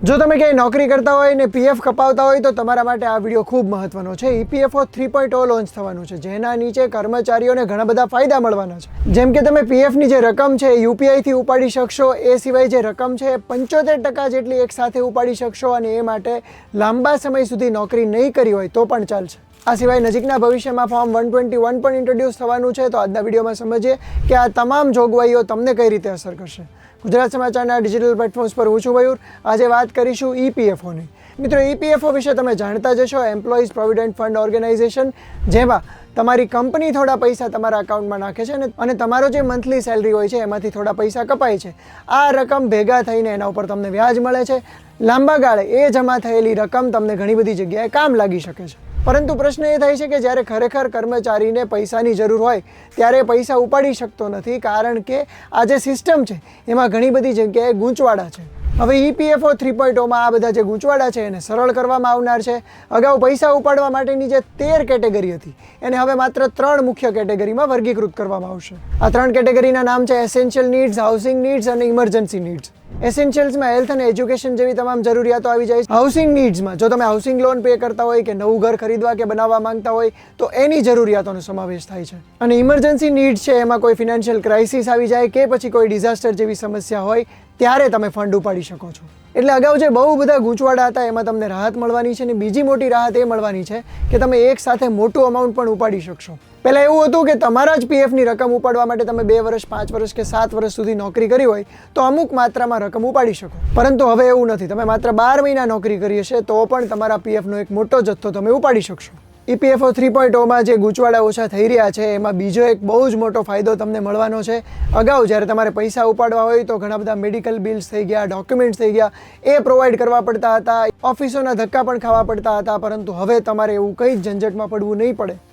જો તમે ક્યાંય નોકરી કરતા હોય ને પીએફ કપાવતા હોય તો તમારા માટે આ વિડીયો ખૂબ મહત્વનો છે. ઈપીએફઓ 3.0 લોન્ચ થવાનું છે, જેના નીચે કર્મચારીઓને ઘણા બધા ફાયદા મળવાના છે. જેમ કે તમે પીએફની જે રકમ છે યુપીઆઈથી ઉપાડી શકશો, એ સિવાય જે રકમ છે 75% જેટલી એકસાથે ઉપાડી શકશો, અને એ માટે લાંબા સમય સુધી નોકરી નહીં કરી હોય તો પણ ચાલશે. આ સિવાય નજીકના ભવિષ્યમાં ફોર્મ 121 પણ ઇન્ટ્રોડ્યુસ થવાનું છે. તો આજના વિડીયોમાં સમજીએ કે આ તમામ જોગવાઈઓ તમને કઈ રીતે અસર કરશે. ગુજરાત સમાચારના ડિજિટલ પ્લેટફોર્મ્સ પર હું છું મયુર. આજે વાત કરીશું ઈપીએફઓની. મિત્રો, ઈપીએફઓ વિશે તમે જાણતા જશો, એમ્પ્લોઈઝ પ્રોવિડન્ટ ફંડ ઓર્ગેનાઇઝેશન, જેમાં તમારી કંપની થોડા પૈસા તમારા અકાઉન્ટમાં નાખે છે અને તમારો જે મંથલી સેલરી હોય છે એમાંથી થોડા પૈસા કપાય છે. આ રકમ ભેગા થઈને એના ઉપર તમને વ્યાજ મળે છે. લાંબા ગાળે એ જમા થયેલી રકમ તમને ઘણી બધી જગ્યાએ કામ લાગી શકે છે. પરંતુ પ્રશ્ન એ થાય છે કે જ્યારે ખરેખર કર્મચારીને પૈસાની જરૂર હોય ત્યારે પૈસા ઉપાડી શકતો નથી, કારણ કે આ જે સિસ્ટમ છે એમાં ઘણી બધી જગ્યાએ ગૂંચવાડા છે. હવે ઈપીએફઓ 3.0માં આ બધા જે ગૂંચવાડા છે એને સરળ કરવામાં આવનાર છે. અગાઉ પૈસા ઉપાડવા માટેની જે 13 કેટેગરી હતી એને હવે માત્ર 3 મુખ્ય કેટેગરીમાં વર્ગીકૃત કરવામાં આવશે. આ 3 કેટેગરીના નામ છે એસેન્શિયલ નીડ્સ, હાઉસિંગ નીડ્સ અને ઇમરજન્સી નીડ્સ. એસેન્શિયલ્સમાં હેલ્થ અને એજ્યુકેશન જેવી તમામ જરૂરિયાતો આવી જાય છે. હાઉસિંગ નીડ્સમાં જો તમે હાઉસિંગ લોન પે કરતા હોય કે નવું ઘર ખરીદવા કે બનાવવા માંગતા હોય તો એની જરૂરિયાતોનો સમાવેશ થાય છે. અને ઇમરજન્સી નીડ્સ છે, એમાં કોઈ ફિનાન્શિયલ ક્રાઇસિસ આવી જાય કે પછી કોઈ ડિઝાસ્ટર જેવી સમસ્યા હોય ત્યારે તમે ફંડ ઉપાડી શકો છો. એટલે અગાઉ જે બહુ બધા ગૂંચવાડા હતા એમાં તમને રાહત મળવાની છે. અને બીજી મોટી રાહત એ મળવાની છે કે તમે એક સાથે મોટું અમાઉન્ટ પણ ઉપાડી શકશો. પહેલાં એવું હતું કે તમારા જ પીએફની રકમ ઉપાડવા માટે તમે 2 વર્ષ, 5 વર્ષ કે 7 વર્ષ સુધી નોકરી કરી હોય તો અમુક માત્રામાં રકમ ઉપાડી શકો. પરંતુ હવે એવું નથી. તમે માત્ર 12 મહિના નોકરી કરી હશે તો પણ તમારા પીએફનો એક મોટો જથ્થો તમે ઉપાડી શકશો. ઈપીએફઓ 3.0માં જે ગૂંચવાડા ઓછા થઈ રહ્યા છે એમાં બીજો એક બહુ જ મોટો ફાયદો તમને મળવાનો છે. અગાઉ જ્યારે તમારે પૈસા ઉપાડવા હોય તો ઘણા બધા મેડિકલ બિલ્સ થઈ ગયા, ડોક્યુમેન્ટ્સ થઈ ગયા, એ પ્રોવાઈડ કરવા પડતા હતા. ઓફિસોના ધક્કા પણ ખાવા પડતા હતા. પરંતુ હવે તમારે એવું કંઈ જ ઝંઝટમાં પડવું નહીં પડે.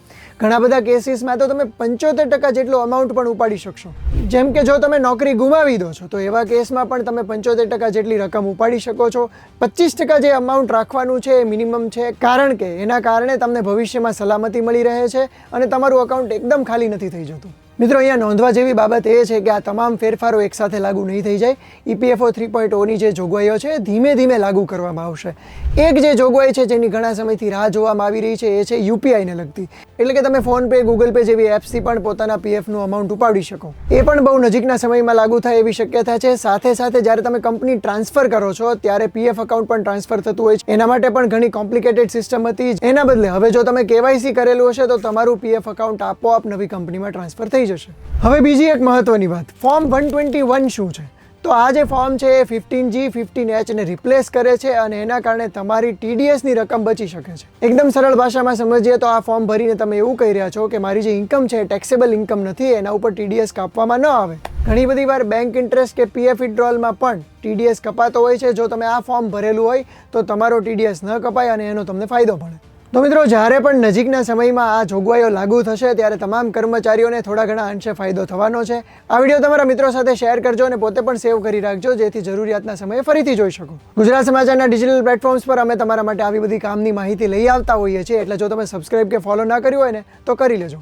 ઘણા બધા કેસીસમાં તો તમે 75% જેટલો અમાઉન્ટ પણ ઉપાડી શકશો. જેમ કે જો તમે નોકરી ગુમાવી દો છો તો એવા કેસમાં પણ તમે 75% જેટલી રકમ ઉપાડી શકો છો. 25% જે અમાઉન્ટ રાખવાનું છે એ મિનિમમ છે, કારણ કે એના કારણે તમને ભવિષ્યમાં સલામતી મળી રહે છે અને તમારું અકાઉન્ટ એકદમ ખાલી નથી થઈ જતું. મિત્રો, અહીંયા નોંધવા જેવી બાબત એ છે કે આ તમામ ફેરફારો એકસાથે લાગુ નહીં થઈ જાય. ઈપીએફઓ 3.0ની જે જોગવાઈઓ છે ધીમે ધીમે લાગુ કરવામાં આવશે. એક જે જોગવાઈ છે જેની ઘણા સમયથી રાહ જોવામાં આવી રહી છે એ છે યુપીઆઈને લગતી. એટલે કે તમે ફોન પે, ગૂગલ પે જેવી એપ્સથી પણ પોતાના પીએફનું અમાઉન્ટ ઉપાડી શકો. એ પણ બહુ નજીકના સમયમાં લાગુ થાય એવી શક્યતા છે. સાથે સાથે જ્યારે તમે કંપની ટ્રાન્સફર કરો છો ત્યારે પીએફ અકાઉન્ટ પણ ટ્રાન્સફર થતું હોય છે. એના માટે પણ ઘણી કોમ્પ્લિકેટેડ સિસ્ટમ હતી. એના બદલે હવે જો તમે કેવાયસી કરેલું હશે તો તમારું પીએફ અકાઉન્ટ આપોઆપ નવી કંપનીમાં ટ્રાન્સફર થઈ જશે. હવે બીજી એક મહત્વની વાત, ફોર્મ 121 શું છે? તો આ જે ફોર્મ છે એ 15G, 15H ને રિપ્લેસ કરે છે અને એના કારણે તમારી ટીડીએસની રકમ બચી શકે છે. એકદમ સરળ ભાષામાં સમજીએ તો આ ફોર્મ ભરીને તમે એવું કહી રહ્યા છો કે મારી જે ઇન્કમ છે ટેક્સેબલ ઇન્કમ નથી, એના ઉપર ટીડીએસ કાપવામાં ન આવે. ઘણી બધી વાર બેંક ઇન્ટરેસ્ટ કે પીએફ વિથડ્રોલમાં પણ ટીડીએસ કપાતો હોય છે. જો તમે આ ફોર્મ ભરેલું હોય તો તમારો ટીડીએસ ન કપાય અને એનો તમને ફાયદો મળે. તો મિત્રો, જ્યારે પણ નજીકના સમયમાં આ જોગવાઈઓ લાગુ થશે ત્યારે તમામ કર્મચારીઓને થોડા ઘણા અંશે ફાયદો થવાનો છે. આ વિડીયો તમારા મિત્રો સાથે શેર કરજો અને પોતે પણ સેવ કરી રાખજો, જેથી જરૂરિયાતના સમયે ફરીથી જોઈ શકો. ગુજરાત સમાચારના ડિજિટલ પ્લેટફોર્મ્સ પર અમે તમારા માટે આવી બધી કામની માહિતી લઈ આવતા હોઈએ છીએ. એટલે જો તમે સબસ્ક્રાઇબ કે ફોલો ના કર્યું હોય ને તો કરી લેજો.